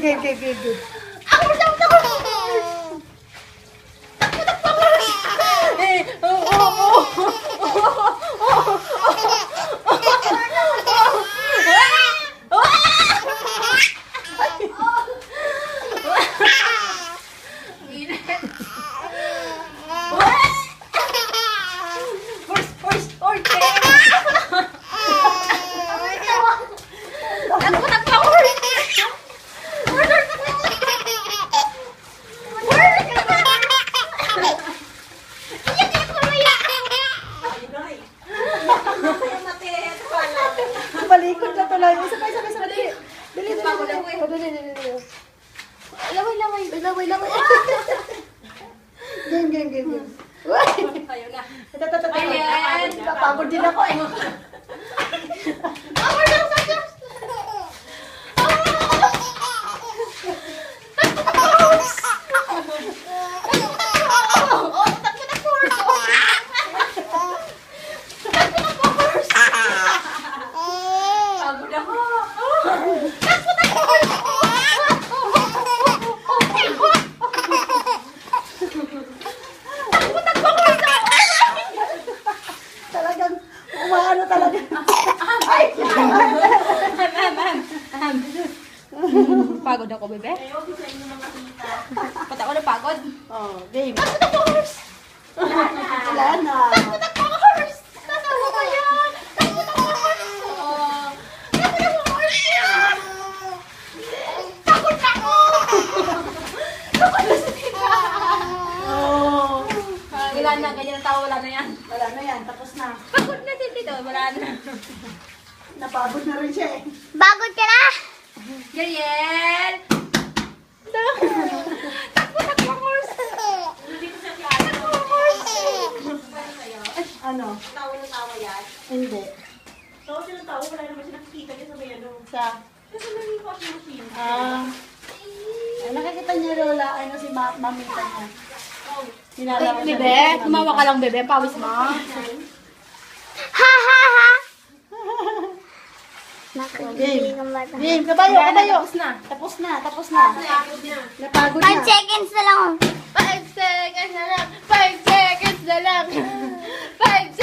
Good. Ako! Balikod na tuloy. Isa pa. Dali. Laway. Game. Ayaw na. Ayan. Napagod din ako eh. Pagod ako. Talagang umaano talaga. Ay! Pagod ako, bebe. Pati ako na pagod. Oh, game. Wala na. Oh. Wala na, ganyan ang tao, wala na yan. Wala na yan, tapos na. Pagod na din dito, wala na. Napagod na rin siya eh. Bagod ka na? Gabriel! Takbo, horse! Ano? Tawa na tawa yan. Hindi. Tawa siya ng tawa, wala naman siya nakikita niya sa may ano. Sa, Kasi naging washing machine. nakikita niya Lola, ano si mamita niya. Hinalaman siya Bebe, dito si kumawa mamita. ka lang, bebe. Pawis mo. Ha ha ha! Game. Nakikinig ang mata. Game, kabayo. Tapos na. Tapos na. Napagod 5 na. seconds na lang. 5 seconds na lang. 5 seconds na lang. 5 seconds